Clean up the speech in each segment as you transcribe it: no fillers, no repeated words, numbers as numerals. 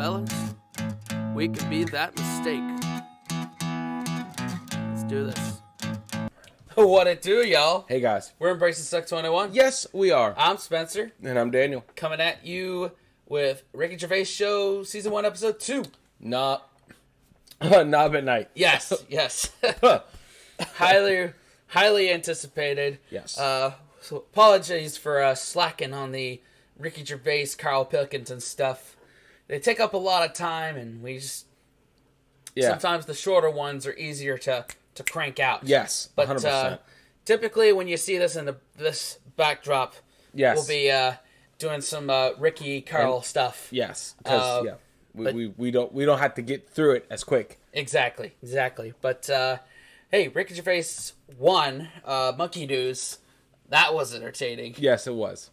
fellas. We can be that mistake. Let's do this. What it do, y'all? Hey, guys. We're Embracing Suck 21. Yes, we are. I'm Spencer. And I'm Daniel. Coming at you with Ricky Gervais Show, Season 1, Episode 2. Knob at night. Yes, yes. highly anticipated. Yes. So apologies for slacking on the Ricky Gervais, Karl Pilkington stuff. They take up a lot of time, and we just... Yeah. Sometimes the shorter ones are easier to crank out. Yes, 100%. But typically when you see this in this backdrop, yes, we'll be doing some Ricky Karl stuff. Yes, because we don't have to get through it as quick. Exactly. But hey, Ricky Gervais won Monkey News. That was entertaining. Yes, it was.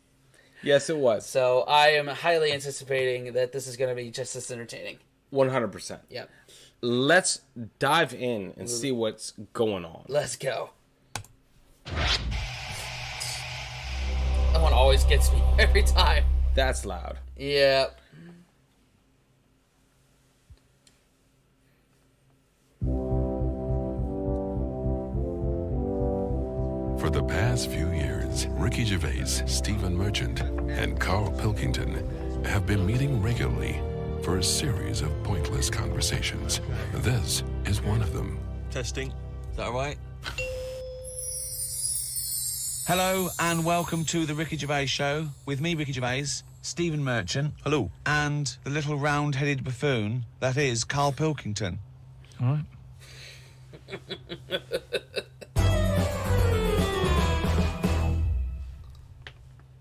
So I am highly anticipating that this is going to be just as entertaining. 100%. Yep. Let's dive in and see what's going on. Let's go. That one always gets me every time. That's loud. Yeah. For the past few years, Ricky Gervais, Stephen Merchant, and Karl Pilkington have been meeting regularly for a series of pointless conversations. This is one of them. Testing. Is that all right? Hello and welcome to the Ricky Gervais Show with me, Ricky Gervais, Stephen Merchant. Hello. And the little round-headed buffoon that is Karl Pilkington. All right.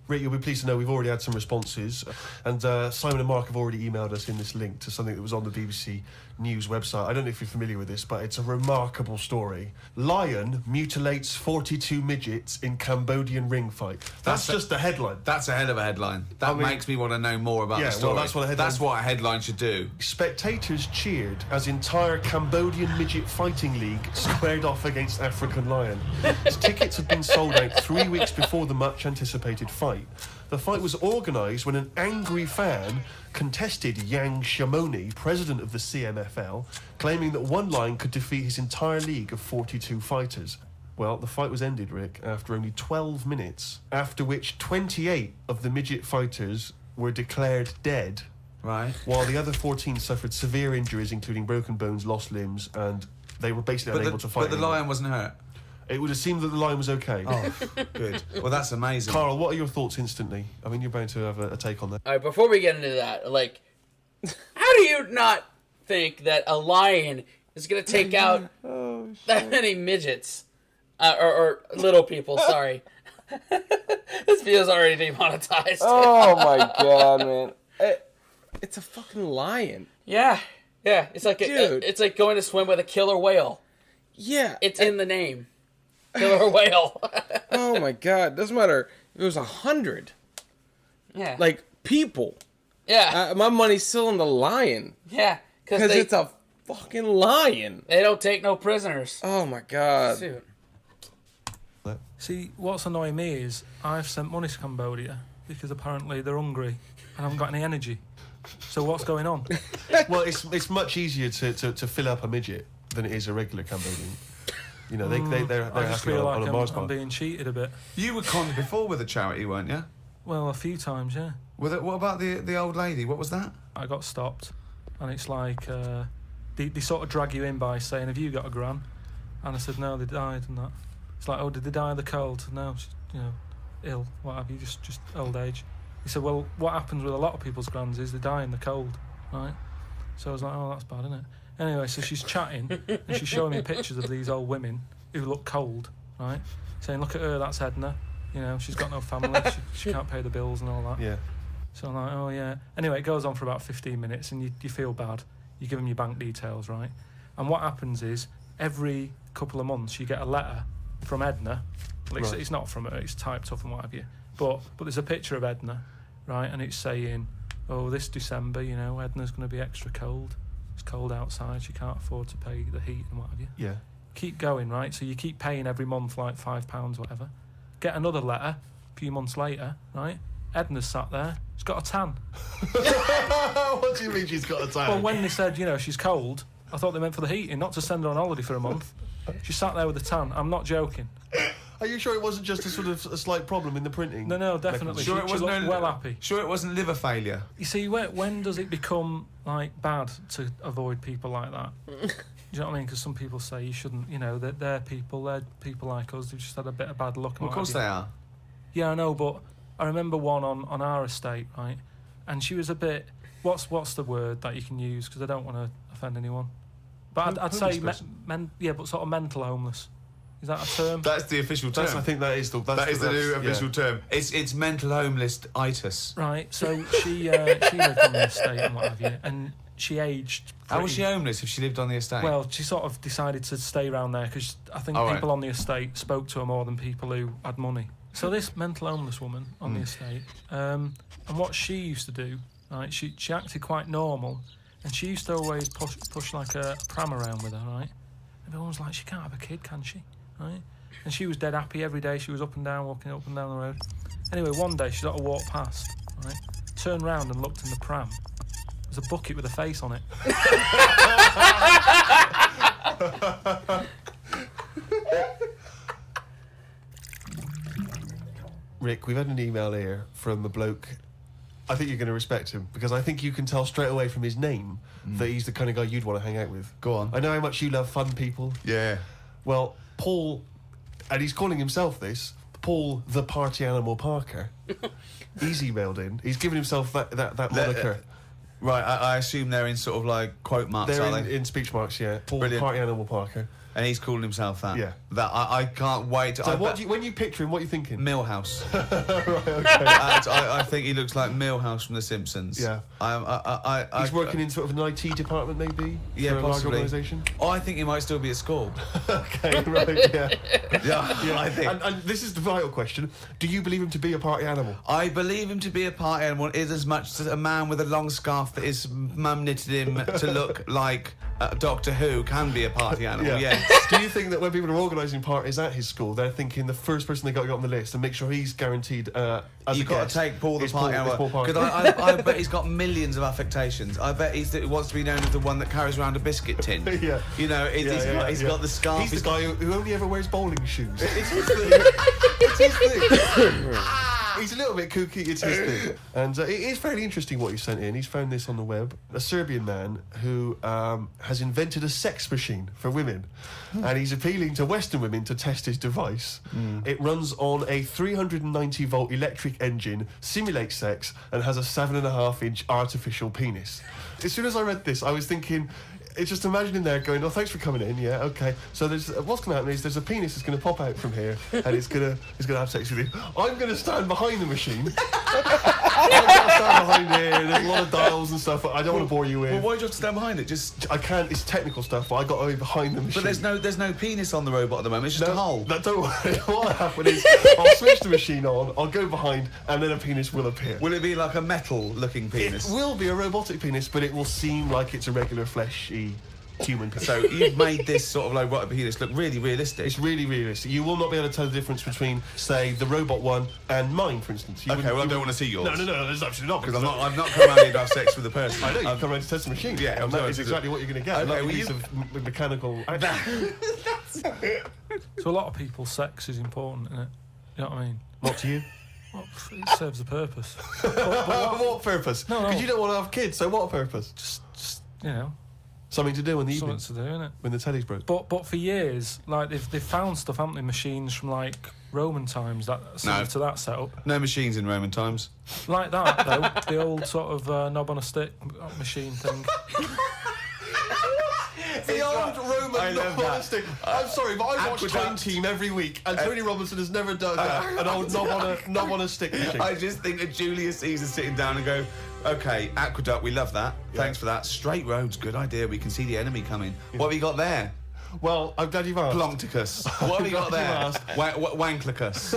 Rick, you'll be pleased to know we've already had some responses, and Simon and Mark have already emailed us in this link to something that was on the BBC News website. I don't know if you're familiar with this, but it's a remarkable story. Lion mutilates 42 midgets in Cambodian ring fight. That's just a headline. That's a hell of a headline. That makes me want to know more about the story. Well, that's what a headline should do. Spectators cheered as entire Cambodian midget fighting league squared off against African lion. Tickets had been sold out 3 weeks before the much-anticipated fight. The fight was organised when an angry fan contested Yang Shamoni, president of the CMFL, claiming that one lion could defeat his entire league of 42 fighters. Well, the fight was ended, Rick, after only 12 minutes, after which 28 of the midget fighters were declared dead, right, while the other 14 suffered severe injuries, including broken bones, lost limbs, and they were basically unable to fight But the anymore. lion wasn't hurt? It would have seemed that the lion was okay. Oh, good. Well, that's amazing. Karl, what are your thoughts instantly? I mean, you're bound to have a take on that. All right, before we get into that, like, how do you not think that a lion is going to take out that many midgets? Or little people, sorry. This video's already demonetized. Oh, my God, man. It's a fucking lion. Yeah. It's like it's like going to swim with a killer whale. Yeah. It's in the name. Killer whale. Oh, my God. Doesn't matter if it was 100. Yeah. Like, people. Yeah. My money's still on the lion. Yeah. Because it's a fucking lion. They don't take no prisoners. Oh, my God. Dude. See, what's annoying me is I've sent money to Cambodia because apparently they're hungry and haven't got any energy. So what's going on? Well, it's much easier to fill up a midget than it is a regular Cambodian. You know, they're I just happy feel on like a Mars I'm bar. being cheated a bit. You were conned before with a charity, weren't you? Well, a few times, yeah. What about the old lady? What was that? I got stopped, and it's like they sort of drag you in by saying, "Have you got a gran?" And I said, "No, they died," and that. It's like, "Oh, did they die of the cold?" No, she's, ill. What have you? Just old age. He said, "Well, what happens with a lot of people's grans is they die in the cold, right?" So I was like, "Oh, that's bad, isn't it?" Anyway, so she's chatting and she's showing me pictures of these old women who look cold, right? Saying, "Look at her, that's Edna. She's got no family, she can't pay the bills and all that." Yeah. So I'm like, "Oh yeah." Anyway, it goes on for about 15 minutes and you feel bad. You give them your bank details, right? And what happens is every couple of months you get a letter from Edna. Well, it's not from her, it's typed up and what have you. But there's a picture of Edna, right? And it's saying, "Oh, this December, Edna's going to be extra cold. It's cold outside, she can't afford to pay the heat and what have you." Yeah. Keep going, right? So you keep paying every month like £5, whatever. Get another letter a few months later, right? Edna's sat there. She's got a tan. What do you mean she's got a tan? Well, when they said, she's cold, I thought they meant for the heating, not to send her on holiday for a month. She sat there with a tan. I'm not joking. Are you sure it wasn't just a slight problem in the printing? No, definitely. Sure, it she wasn't looked well happy. Sure, it wasn't liver failure. You see, when does it become bad to avoid people like that? Do you know what I mean? Because some people say you shouldn't. They're people like us who just had a bit of bad luck. Well, of course they are. Yeah, I know, but I remember one on our estate, right? And she was a bit. What's the word that you can use? Because I don't want to offend anyone. But I'd say but sort of mental homeless. Is that a term? That's the official term. I think that is the new official term. It's mental homeless-itis. Right. So she lived on the estate and what have you, and she aged. How was she homeless if she lived on the estate? Well, she sort of decided to stay around there because I think people on the estate spoke to her more than people who had money. So this mental homeless woman on the estate, and what she used to do, right? She acted quite normal, and she used to always push like a pram around with her, right? Everyone was like, she can't have a kid, can she? Right? And she was dead happy every day. She was up and down, walking up and down the road. Anyway, one day she sort of walked past, right? Turned round and looked in the pram. There's a bucket with a face on it. Rick, we've had an email here from a bloke. I think you're going to respect him because I think you can tell straight away from his name that he's the kind of guy you'd want to hang out with. Go on. I know how much you love fun people. Yeah. Well, Paul, and he's calling himself this, Paul the Party Animal Parker. He's emailed in. He's given himself that moniker. Right, I assume they're in sort of like quote marks, They're are they? in speech marks, yeah. Paul Brilliant. Party Animal Parker. And he's calling himself that. Yeah. That I can't wait. So when you picture him, what are you thinking? Millhouse. Right, okay. I think he looks like Millhouse from The Simpsons. Yeah. He's working in sort of an IT department, maybe? Yeah, for a large possibly. organisation? Oh, I think he might still be at school. Okay, right, yeah. Yeah, I think. And this is the vital question. Do you believe him to be a party animal? I believe him to be a party animal is as much as a man with a long scarf that his mum knitted him to look like Doctor Who can be a party animal, yeah. Do you think that when people are organising parties at his school, they're thinking the first person they got to get on the list and make sure he's guaranteed as You've got to take Paul the party animal. Because I bet he's got millions of affectations. I bet he wants to be known as the one that carries around a biscuit tin. Yeah. He's got the scarf. He's the guy who only ever wears bowling shoes. It's his thing. It's his thing. He's a little bit kooky, it's his thing. And it is fairly interesting what he sent in. He's found this on the web. A Serbian man who has invented a sex machine for women. And he's appealing to Western women to test his device. It runs on a 390-volt electric engine, simulates sex, and has a 7.5-inch artificial penis. As soon as I read this, I was thinking... It's just imagining there going, oh, thanks for coming in, yeah, okay. So there's what's going to happen is there's a penis that's going to pop out from here and it's going to have sex with you. I'm going to stand behind the machine. I'm going to stand behind here. There's a lot of dials and stuff. I don't want to bore you in. Well, why do you have to stand behind it? I can't. It's technical stuff, but I got to be behind the machine. But there's no penis on the robot at the moment. It's just a hole. No, don't worry. What'll happen is I'll switch the machine on. I'll go behind, and then a penis will appear. Will it be like a metal-looking penis? It will be a robotic penis, but it will seem like it's a regular fleshy human penis. So you've made this sort of like robotic penis look really realistic. It's really realistic. You will not be able to tell the difference between, say, the robot one and mine, for instance. I don't want to see yours. No, there's absolutely not. Because I've not come around here to have sex with a person. I know, you've come around to test the machine. Yeah, and that is exactly what you're going to get. Okay, a piece of mechanical... So a lot of people, sex is important, isn't it? You know what I mean? Not to you? Well, it serves a purpose. What purpose? No. Because you don't want to have kids, so what purpose? Just you know... Something to do in the evening. Something to do, innit? When the telly's broke. But for years, like they've found stuff, haven't they? Machines from like Roman times that similar to that setup. No machines in Roman times. Like that though, the old sort of knob on a stick machine thing. The old Roman knob on a stick. I'm sorry, but I watch Time Team every week, and Tony Robinson has never done an old knob on a stick machine. I just think of Julius Caesar sitting down and go, okay, aqueduct, we love that. Yeah. Thanks for that. Straight roads, good idea. We can see the enemy coming. Yeah. What have you got there? Well, I'm glad you've asked. Ploncticus. What have you got there? Wanklicus.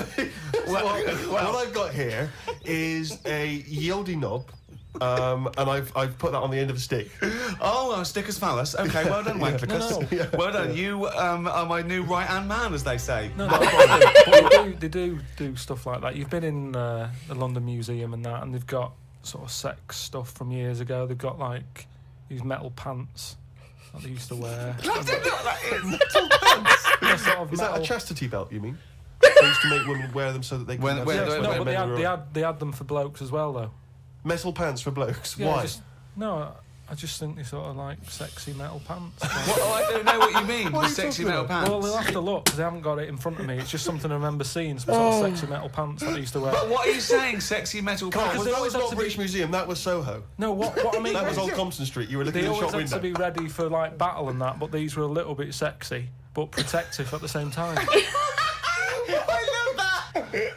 What I've got here is a Yodi knob and I've put that on the end of a stick. Oh, well, stick as phallus. Okay, well done, Wanklicus. No. Well done. You are my new right-hand man, as they say. No, but they do stuff like that. You've been in the London Museum and that, and they've got sort of sex stuff from years ago. They've got like these metal pants that they used to wear. I don't know what that is. Metal pants. Sort of Is that metal- a chastity belt, you mean? They used to make women wear them so that they can have sex when No, their but men were up. they had them for blokes as well, though. Metal pants for blokes. Yeah, Why? I just think they sort of like sexy metal pants. I don't know what you mean. What The are you sexy talking metal about? pants. Well, they'll have to look because I haven't got it in front of me. It's just something I remember seeing, some sort of sexy metal pants that they used to wear. But what are you saying, sexy metal Carl, pants? they that always was have not to British be- Museum, that was Soho. No, what I mean That was is Old Compton Street. You were looking they in the always shop had to window. be ready for like battle and that, but these were a little bit sexy but protective at the same time. I love that.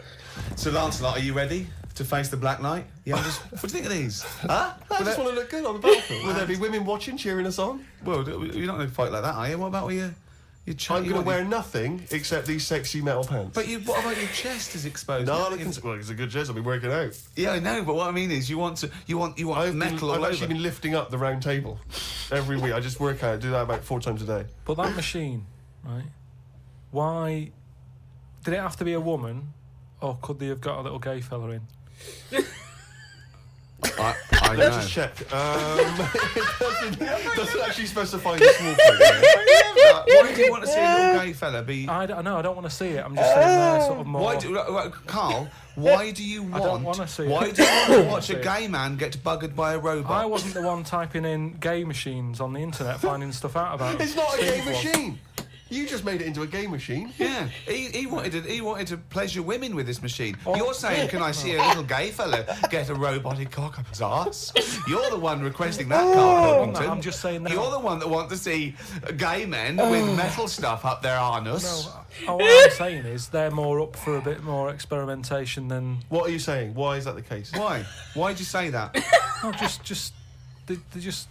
So, Lancelot, are you ready to face the Black Knight? Yeah. What do you think of these? Huh? I just want to look good on the battlefield. Will there be women watching, cheering us on? Well, you're not going to fight like that, are you? What about your I'm going to wear nothing except these sexy metal pants. But what about your chest is exposed? No, well, it's a good chest. I'll be working out. Yeah, I know, but what I mean is you want metal all I've actually over. been lifting up the round table every week. I just work out, do that about 4 times a day. But that machine, right? Why did it have to be a woman, or could they have got a little gay fella in? I Let's know. just check. It doesn't actually specify the small print. Why do you want to see a little gay fella be? I don't want to see it. I'm just saying they're sort of more. Carl, why do you want? I don't wanna see it. Why do you want to watch a gay man get buggered by a robot? I wasn't the one typing in gay machines on the internet finding stuff out about them. It's not a game Steve was. machine. You just made it into a game machine. Yeah, he wanted to pleasure women with this machine. You're saying, can I see a little gay fella get a robotic cock up his arse? You're the one requesting that, Carl Pilkington. I'm just saying that. You're the one that wants to see gay men with metal stuff up their anus. No, what I'm saying is they're more up for a bit more experimentation than. What are you saying? Why is that the case? Why? Why'd you say that? No, just they just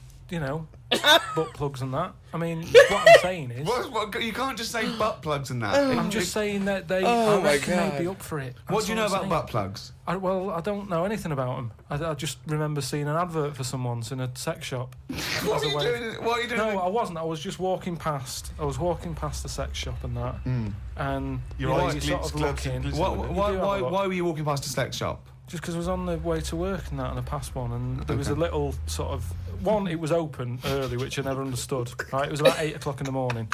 butt plugs and that. I mean, what I'm saying is. What, you can't just say butt plugs and that. I'm just saying that they. Oh I my reckon God. they'd be up for it. What do you know That's about I'm butt plugs? saying. I don't know anything about them. I just remember seeing an advert for some once in a sex shop. What are you doing? What are you doing? No, I wasn't. I was just walking past. I was walking past the sex shop and that, and Your you know, eyes you sort of glancing, looking. glistening. Why were you walking past a sex shop? Just because I was on the way to work and that, and I passed one, and there was a little sort of one. It was open early, which I never understood. Right, it was about 8 o'clock in the morning.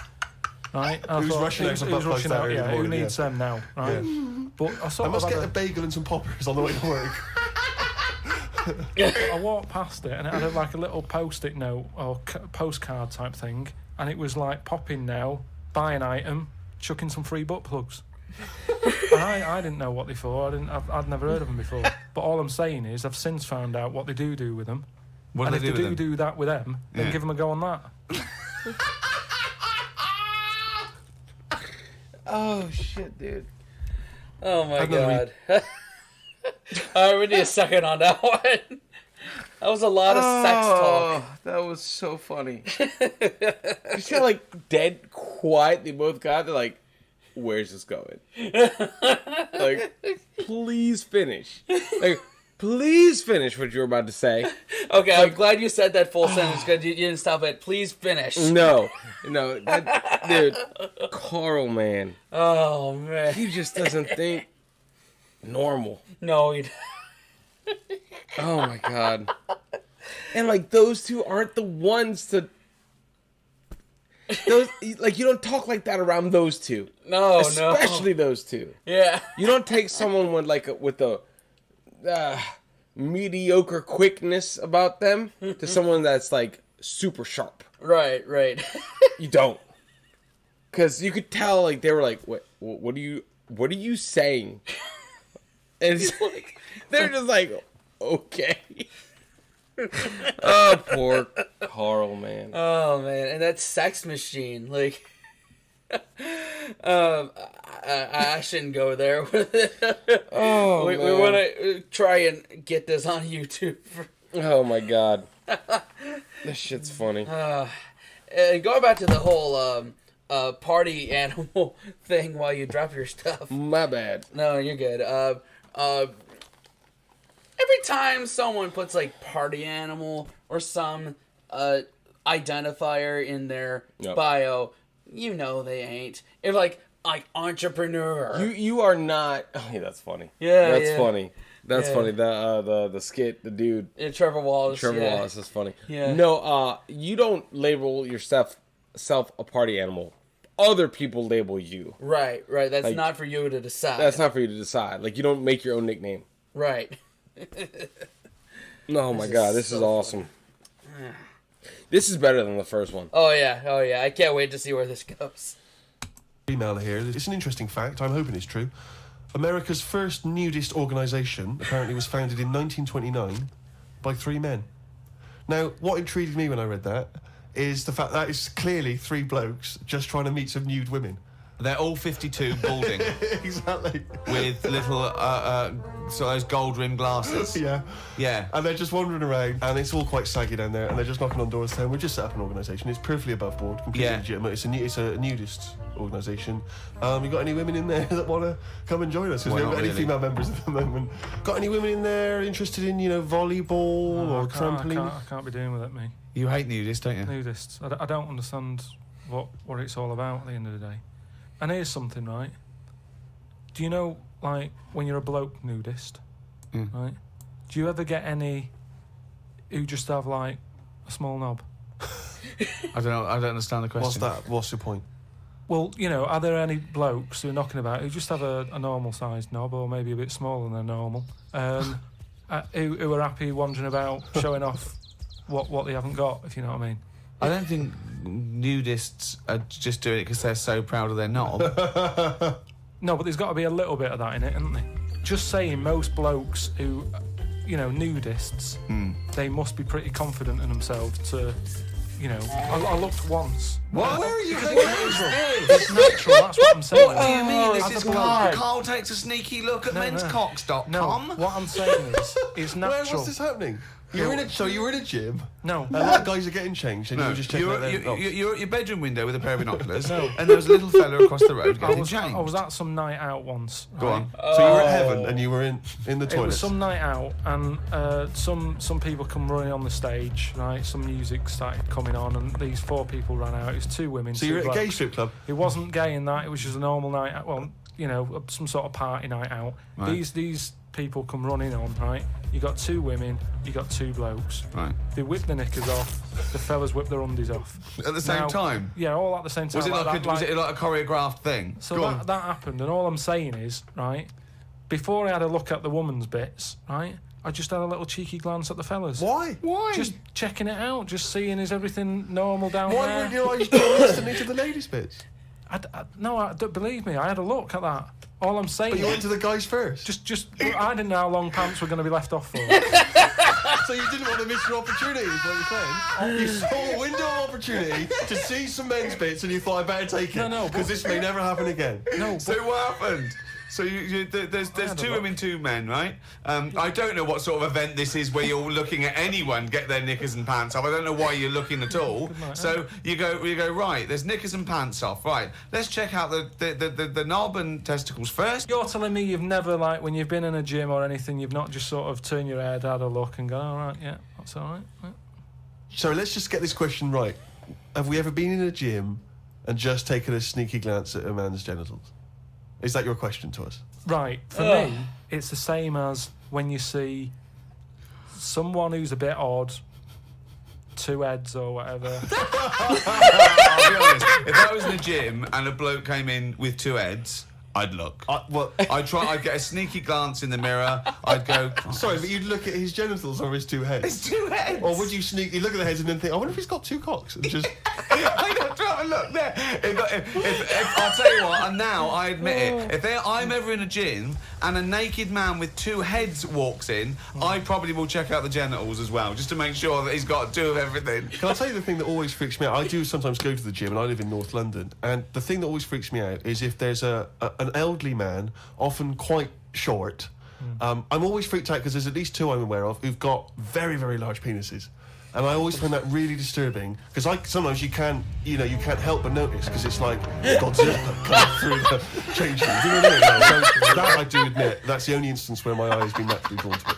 Right, and I Who's thought, rushing out for butt plugs that early in the who morning, needs them now? Right, but I I sort must of get had a bagel and some poppers on the way to work. I walked past it, and it had like a little post-it note or postcard type thing, and it was like pop in now, buy an item, chuck in some free butt plugs. And I didn't know what they for. I'd never heard of them before. But all I'm saying is I've since found out what they do with them. What And do if they they do with do them? that with them, then Yeah. give them a go on that. Oh shit, dude. Oh my Another god. Alright, we need a second on that one. That was a lot of sex talk. Oh, that was so funny. You see how, like, dead quiet they both got? They're like, where's this going? Like, please finish. Like, please finish what you were about to say. Okay, I'm glad you said that full sentence because you didn't stop at please finish. No, dude, Karl, man, Oh man. he just doesn't think normal. No, you Oh my god. And like those two aren't the ones to those like you don't talk like that around those two. no. Especially those two. Yeah. You don't take someone with a mediocre quickness about them to someone that's like super sharp. Right. You don't. Cuz you could tell like they were like what are you saying? And it's like they're just like okay. Oh, poor Karl, man. Oh man, and that sex machine, like, I shouldn't go there. Oh, we man. want to try and get this on YouTube. Oh my god. This shit's funny. And going back to the whole party animal thing while you drop your stuff. My bad. No, you're good. Every time someone puts like party animal or some identifier in their bio, you know they ain't. If like entrepreneur. You are not. Oh, yeah, that's funny. Yeah, that's yeah. funny. That's Yeah. funny. The skit, the dude. Trevor Wallace. Wallace is funny. Yeah. No, you don't label yourself a party animal. Other people label you. Right. That's Like, not for you to decide. That's not for you to decide. Like, you don't make your own nickname. right. Oh my god, this is awesome. This is better than the first one. Oh yeah. I can't wait to see where this goes. Email here. It's an interesting fact. I'm hoping it's true. America's first nudist organisation apparently was founded in 1929 by 3 men. Now, what intrigued me when I read that is the fact that it's clearly 3 blokes just trying to meet some nude women. They're all 52 balding Exactly. with little sort of those gold-rimmed glasses. Yeah. Yeah. And they're just wandering around, and it's all quite saggy down there, and they're just knocking on doors saying, we've just set up an organisation. It's perfectly above board, completely Yeah. legitimate. It's a nudist organisation. You got any women in there that want to come and join us? Because we Well, haven't got any not really. female members at the moment. Got any women in there interested in, volleyball or trampoline? I can't be doing with it, me. You hate nudists, don't you? Nudists. I don't understand what it's all about at the end of the day. And here's something, right? Do you know, like, when you're a bloke nudist, right? Do you ever get any who just have, like, a small knob? I don't know. I don't understand the question. What's that? What's your point? Well, are there any blokes who are knocking about who just have a normal-sized knob, or maybe a bit smaller than normal, who are happy wandering about showing off what they haven't got, if you know what I mean? I don't think nudists are just doing it because they're so proud of their knob. No, but there's got to be a little bit of that in it, isn't there? Just saying, most blokes who, nudists, they must be pretty confident in themselves to, I looked once. What? Where are you going? It's natural, that's what I'm saying. What do you mean? This As is a Carl. bloke. Carl takes a sneaky look at No. menscocks.com. No, what I'm saying is, it's natural. What's this happening? You were in a gym. No. A lot of guys are getting changed, and you were just checking out their knobs. You're at your bedroom window with a pair of binoculars, and there was a little fella across the road I getting was changed. at some night out once. Go right? on. So you were at heaven, and you were in the It was toilet. some night out, and some people come running on the stage, right? Some music started coming on, and these 4 people ran out. It was 2 women. So 2 you were at a blokes. gay strip club. It wasn't gay in that. It was just a normal night out. Well, some sort of party night out. Right. These people come running on, right? You got 2 women. You got 2 blokes. Right. They whip their knickers off. The fellas whip their undies off. At the same time? Yeah, all at the same time. Was it like a choreographed thing? So that happened, and all I'm saying is, right, before I had a look at the woman's bits, right, I just had a little cheeky glance at the fellas. Why? Just checking it out, just seeing is everything normal down Why there. weren't your eyes drawn instantly to the ladies' bits? Don't believe me. I had a look at that. All I'm saying. But you went to the guys first. Just I didn't know how long pants were going to be left off for. So you didn't want to miss your opportunity, is what you're saying? You saw a window of opportunity to see some men's bits, and you thought, I better take it. No, because this may never happen again. No, So what happened? So there's had a 2 look. women, 2 men, right? I don't know what sort of event this is where you're looking at anyone get their knickers and pants off. I don't know why you're looking at all. So you go right. There's knickers and pants off. Right. Let's check out the knob and testicles first. You're telling me you've never, like, when you've been in a gym or anything, you've not just sort of turned your head, had a look, and gone, all right, yeah, that's all right. Yeah. So let's just get this question right. Have we ever been in a gym and just taken a sneaky glance at a man's genitals? Is that your question to us? Right, for me, it's the same as when you see someone who's a bit odd, 2 heads or whatever. I'll be honest. If I was in a gym and a bloke came in with 2 heads, I'd look. I'd get a sneaky glance in the mirror. I'd go. Sorry, but you'd look at his genitals or his 2 heads? It's 2 heads. Or would you sneaky look at the heads and then think, I wonder if he's got 2 cocks? And just... I'd have to have a look there. If I'll tell you what, and now I admit it, if I'm ever in a gym and a naked man with 2 heads walks in, I probably will check out the genitals as well, just to make sure that he's got 2 of everything. Can I tell you the thing that always freaks me out? I do sometimes go to the gym, and I live in North London, and the thing that always freaks me out is if there's an elderly man, often quite short. I'm always freaked out because there's at least 2 I'm aware of who've got very, very large penises. And I always find that really disturbing because sometimes you can't help but notice because it's like Godzilla coming through the change rooms. You know what I mean? So that I do admit, that's the only instance where my eye has been naturally drawn to it.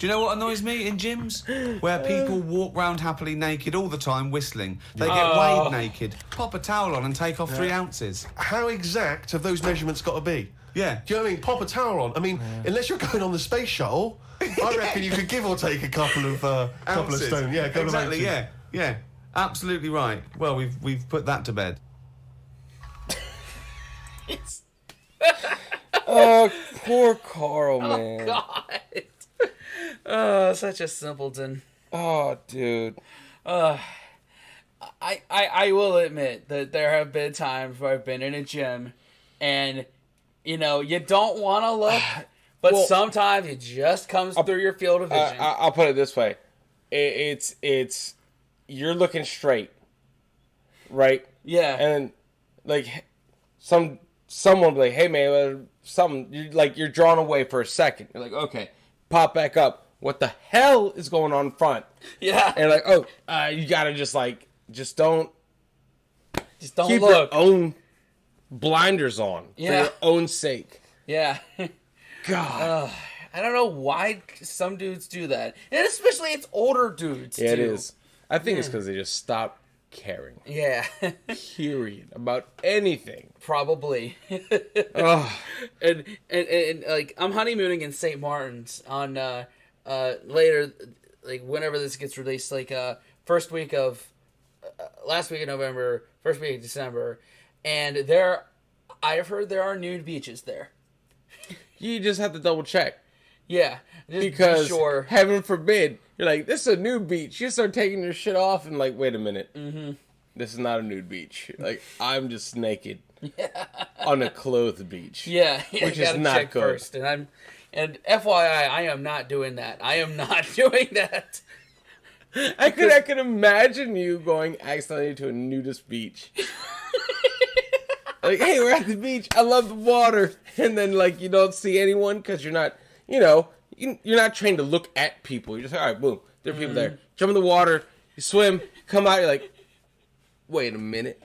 Do you know what annoys me in gyms? Where people walk round happily naked all the time whistling. They get weighed naked, pop a towel on and take off 3 ounces. How exact have those measurements got to be? Yeah. Do you know what I mean? Pop a towel on. I mean, unless you're going on the space shuttle, I reckon you could give or take a couple of stone. Yeah, exactly. Yeah. Absolutely right. Well, we've put that to bed. Oh, poor Karl, man. God. Oh, such a simpleton. Oh, dude. I will admit that there have been times where I've been in a gym and, you don't want to look, but sometimes it just comes through your field of vision. I'll put it this way. It's you're looking straight, right? Yeah. And, like, someone will be like, hey, man, you're drawn away for a second. You're like, okay, pop back up. What the hell is going on in front? Yeah. And like, you gotta just don't keep look. your own blinders on for Yeah. your own sake. Yeah. God. I don't know why some dudes do that. And especially it's older dudes, Yeah, it too. is. I think it's because they just stopped caring. Yeah. Period. About anything. Probably. Ugh. And like, I'm honeymooning in St. Martin's on, later, like, whenever this gets released, like, last week of November, first week of December, and I've heard there are nude beaches there. You just have to double check. Yeah, just Because, sure. heaven forbid, you're like, this is a nude beach. You start taking your shit off and like, wait a minute. Mm-hmm. This is not a nude beach. Like, I'm just naked on a clothed beach. Yeah, which you is gotta not check good. first. And FYI, I am not doing that. I am not doing that. I could imagine you going accidentally to a nudist beach. Like, hey, we're at the beach. I love the water. And then, like, you don't see anyone because you're not, you're not trained to look at people. You're just like, all right, boom. There are people there. Jump in the water. You swim. Come out. You're like, wait a minute.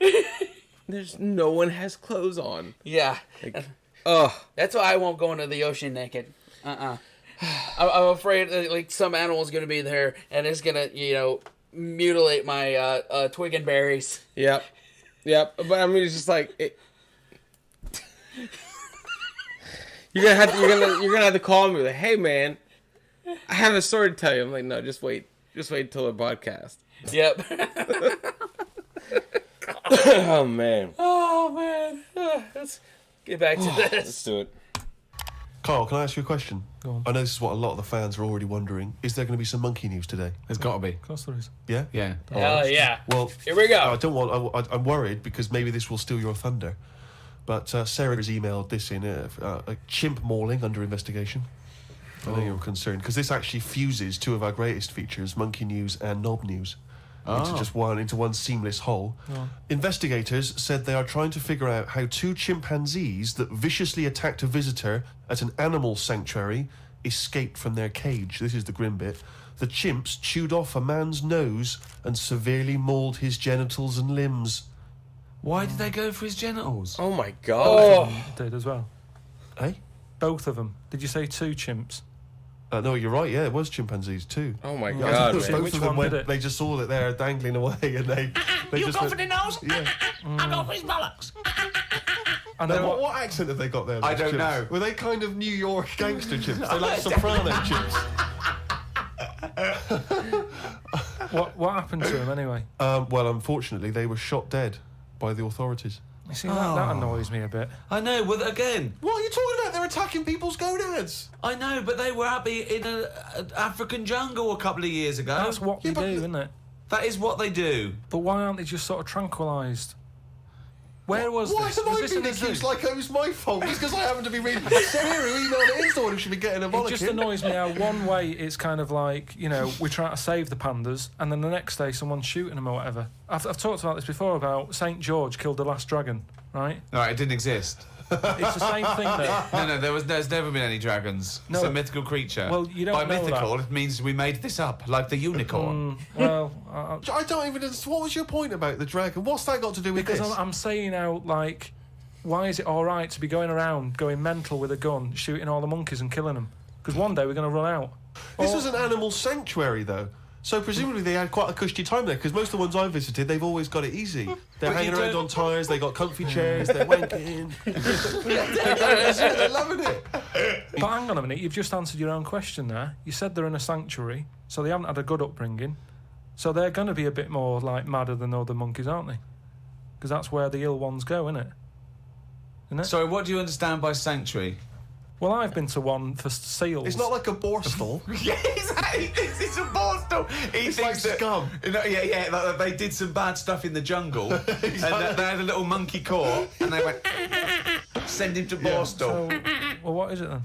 There's no one has clothes on. Yeah. Like, That's why I won't go into the ocean naked. I'm afraid that, like, some animal's going to be there and it's going to, mutilate my twig and berries. Yep. But I mean, it's just like you're gonna have to call me like, hey man, I have a story to tell you. I'm like, no, just wait until the podcast. Yep. Oh man. Let's get back to this. Let's do it. Karl, can I ask you a question? Go on. I know this is what a lot of the fans are already wondering. Is there going to be some monkey news today? There's got to be. Of course there is. Yeah? Yeah. Hell yeah. Well, Here we go. I don't want. I'm worried because maybe this will steal your thunder. But Sarah has emailed this in a chimp mauling under investigation. I know you're concerned because this actually fuses two of our greatest features, Monkey News and Knob News, into one seamless whole. Oh. Investigators said they are trying to figure out how 2 chimpanzees that viciously attacked a visitor at an animal sanctuary escaped from their cage. This is the grim bit. The chimps chewed off a man's nose and severely mauled his genitals and limbs. Why did they go for his genitals? Oh my god. Did as well. Eh? Both of them. Did you say 2 chimps? No, you're right. Yeah, it was chimpanzees too. Oh my Yeah, god. both Man. Which of them one went. did it? They just saw that they're dangling away, and they You just go went, for the nose? Yeah. I go for his bollocks. And Now, then what accent have they got there? I those don't chimps? know. Were they kind of New York gangster chimps? They're like soprano chimps. what happened to him anyway? Well, unfortunately, they were shot dead by the authorities. You see, that annoys me a bit. I know, well, again, What are you talking about? They're attacking people's gonads. I know, but they were happy in an African jungle a couple of years ago. That's what they but do, isn't it? That is what they do. But why aren't they just sort of tranquilised? Where was Why this? have Was I this been in the accused zoo? like it was my fault? Just because I happen to be reading Sarah who emailed it in someone who should be getting a It bollocking. just annoys me how one way it's kind of like, we're trying to save the pandas, and then the next day someone's shooting them or whatever. I've talked about this before about St. George killed the last dragon, right? No, it didn't exist. It's the same thing though. No, there's never been any dragons. No. It's a mythical creature. Well, you don't By know mythical, that. it means we made this up, like the unicorn. Well, I don't even understand. What was your point about the dragon? What's that got to do with because this? I'm saying out like, why is it all right to be going around, going mental with a gun, shooting all the monkeys and killing them? Because one day we're going to run out. This was an animal sanctuary, though. So presumably they had quite a cushy time there, because most of the ones I visited, they've always got it easy. They're hanging around on tyres, they got comfy chairs, they're wanking. They're loving it. But hang on a minute, you've just answered your own question there. You said they're in a sanctuary, so they haven't had a good upbringing. So they're going to be a bit more, like, madder than other monkeys, aren't they? Because that's where the ill ones go, isn't it? Sorry, what do you understand by sanctuary? Well, I've been to one for seals. It's not like a borstal. Yeah, exactly. It's a borstal. It's like scum. Like they did some bad stuff in the jungle, and they had a little monkey court, and they went send him to Borstal. So, well, what is it then?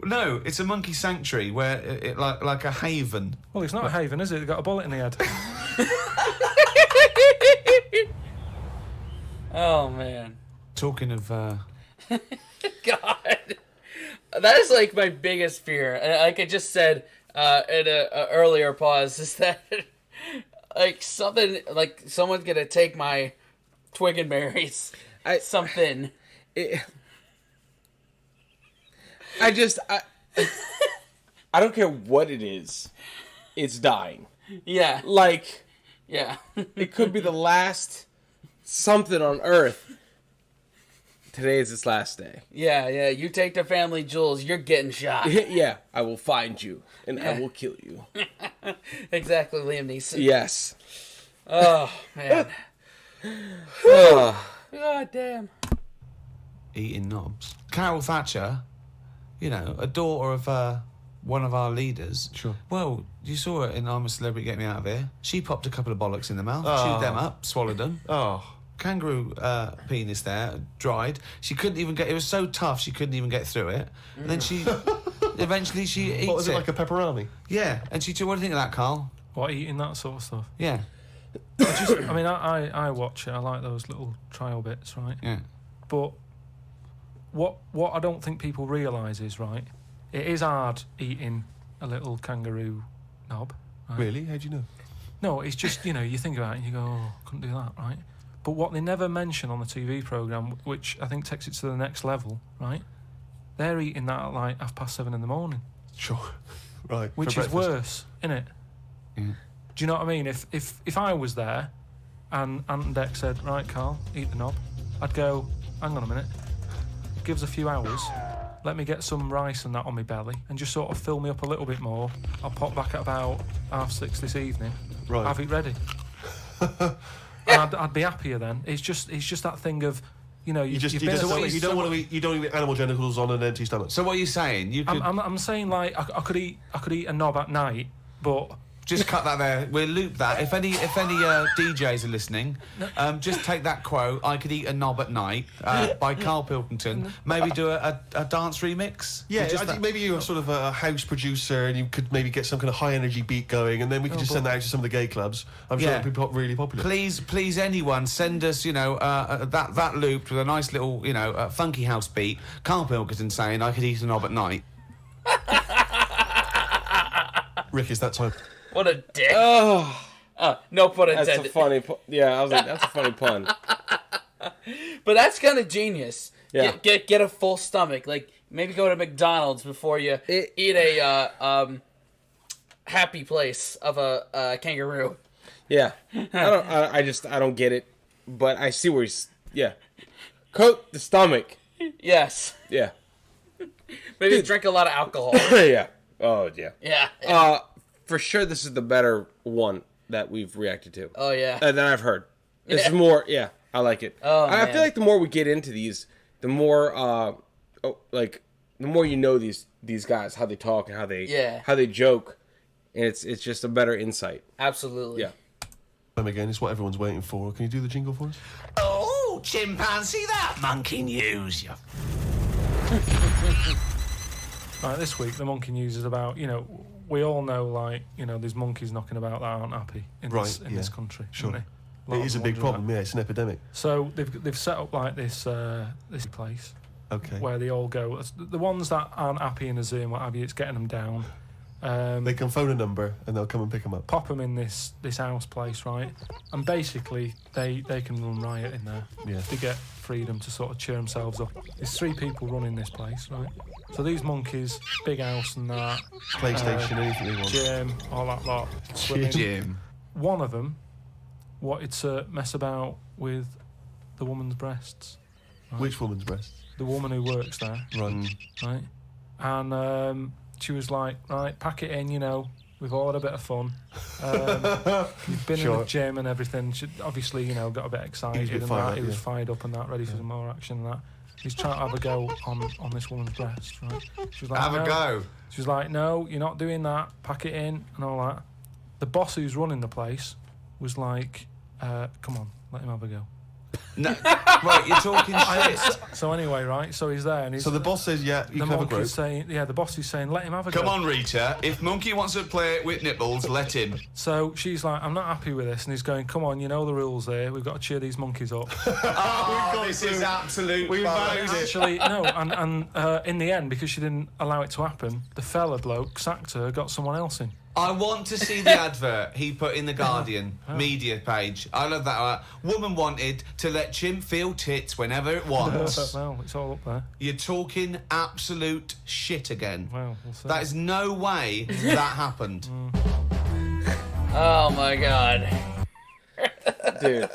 No, it's a monkey sanctuary where it like a haven. Well, it's not a haven, is it? They've got a bullet in the head. Oh man. Talking of God. That is like my biggest fear. Like I just said in a earlier pause, is that like something like someone's gonna take my twig and berries. Something. I don't care what it is. It's dying. Yeah. Like, Yeah. it could be the last something on Earth. Today is its last day. Yeah. You take the family jewels, you're getting shot. Yeah, I will find you, and I will kill you. Exactly, Liam Neeson. Yes. Oh, man. Oh. God damn. eating knobs. Carol Thatcher, you know, a daughter of one of our leaders. Sure. Well, you saw her in I'm a Celebrity, Get Me Out of Here. She popped a couple of bollocks in the mouth, Oh. chewed them up, swallowed them. Oh. Kangaroo penis there, dried. She couldn't even get... It was so tough, she couldn't even get through it. And then she... eventually she eats What was it, like a pepperoni? Yeah. And she... What do you think of that, Karl? What, eating that sort of stuff? Yeah. I mean, I watch it. I like those little trial bits, right? Yeah. But what I don't think people realise is, right, it is hard eating a little kangaroo knob. Right? Really? How'd you know? No, it's just, you know, you think about it and you go, oh, couldn't do that, right? But what they never mention on the TV programme, which I think takes it to the next level, right, they're eating that at like 7:30 in the morning. Sure. Right. Which is worse, innit? Yeah. Do you know what I mean? If I was there and Ant and Dec said, right, Karl, eat the knob, I'd go, hang on a minute, give us a few hours, let me get some rice and that on my belly and just sort of fill me up a little bit more. I'll pop back at about 6:30 this evening, Right. have it ready. And I'd be happier then. It's just that thing of, you know, You you've been don't want to eat animal genitals on an empty stomach. So what are you saying? You could I'm saying, like, I could eat a knob at night, but just cut that there. We'll loop that. If any DJs are listening, just take that quote. I could eat a knob at night by Karl Pilkington. Maybe do a dance remix. Yeah, Just I think that. maybe you're sort of a house producer and you could maybe get some kind of high energy beat going, and then we could just send that out to some of the gay clubs. I'm sure it'd be really popular. Please, anyone, send us, you know, that looped with a nice little, you know, funky house beat. Karl Pilkington saying, "I could eat a knob at night." Rick, it's that time. What a dick. Oh, No pun intended. that's a funny. Yeah, I was like, that's a funny pun. But that's kind of genius. Yeah. Get a full stomach. Like, maybe go to McDonald's before you eat a happy place of a kangaroo. Yeah, I don't get it, but I see where he's. Yeah, coat the stomach. Yes. Yeah. Maybe drink a lot of alcohol. Yeah. Oh yeah. Yeah. For sure, this is the better one that we've reacted to. Oh yeah. That I've heard. This is more. Yeah, I like it. Oh, I man. feel like the more we get into these, the more the more you know these guys, how they talk and how they joke, and it's just a better insight. Absolutely. Yeah. Again, it's what everyone's waiting for. Can you do the jingle for us? Oh, chimpanzee, that monkey news. Like this week, the monkey news is about, you know, we all know, like, you know, there's monkeys knocking about that aren't happy in this country. Sure. Isn't they? It is a big problem, yeah, it's an epidemic. So they've set up like this place Okay. where they all go. The ones that aren't happy in the zoo and what have you, it's getting them down, They can phone a number and they'll come and pick them up. Pop them in this house place, right? And basically, they can run riot in there. Yeah. They get freedom to sort of cheer themselves up. There's 3 people running this place, right? So these monkeys, big house and that. PlayStation, anything they want. Gym, all that lot. Swimming. Jim. One of them wanted to mess about with the woman's breasts. Right? Which woman's breast? The woman who works there, Right. right? And she was like, right, pack it in, you know, we've all had a bit of fun. You've been in the gym and everything. She obviously, you know, got a bit excited He was a bit and fired that. up, He was yeah. fired up and that, ready for some more action and that. He's trying to have a go on this woman's breast, right? She was like, Have a no. go. She was like, no, you're not doing that. Pack it in and all that. The boss who's running the place was like, come on, let him have a go. No, right, you're talking shit. So anyway, right, so he's there and he's... So the boss says, yeah, you the can have a group. monkey's saying, yeah, the boss is saying, let him have a go. Come on, Rita. If Monkey wants to play with nipples, let him. So she's like, I'm not happy with this. And he's going, come on, you know the rules here. We've got to cheer these monkeys up. Oh, this is absolute bollocks. Actually, no. And in the end, because she didn't allow it to happen, the fella bloke sacked her, got someone else in. I want to see the advert he put in the Guardian media page. I love that. Woman wanted to let chimp feel tits whenever it wants. Well, it's all up there. You're talking absolute shit again. Well, we'll see. That is no way that happened. Oh my god. Dude.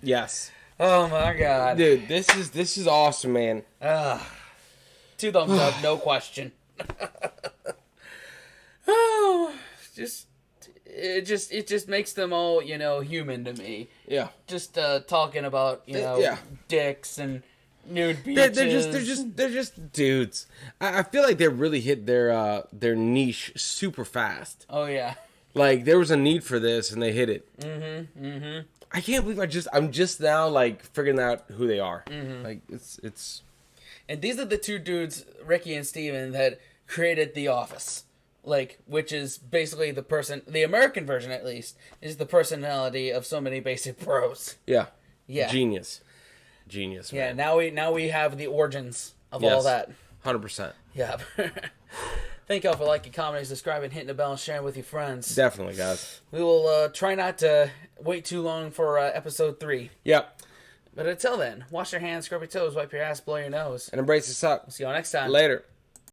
Yes. Oh my god. Dude, this is awesome, man. 2 thumbs up, no question. Oh, it just makes them all, you know, human to me. Yeah. Just talking about, you know, dicks and nude beaches. They're just dudes. I feel like they really hit their niche super fast. Oh yeah. Like there was a need for this and they hit it. I can't believe I'm just now like figuring out who they are. Like it's. And these are the 2 dudes, Ricky and Steven, that created The Office. Like, which is basically the American version at least, is the personality of so many basic bros. Yeah. Yeah. Genius, Yeah, man. now we have the origins of all that. 100%. Yeah. Thank y'all for liking, commenting, subscribing, hitting the bell, and sharing with your friends. Definitely, guys. We will try not to wait too long for episode 3. Yep. But until then, wash your hands, scrub your toes, wipe your ass, blow your nose. And embrace the suck. See y'all next time. Later.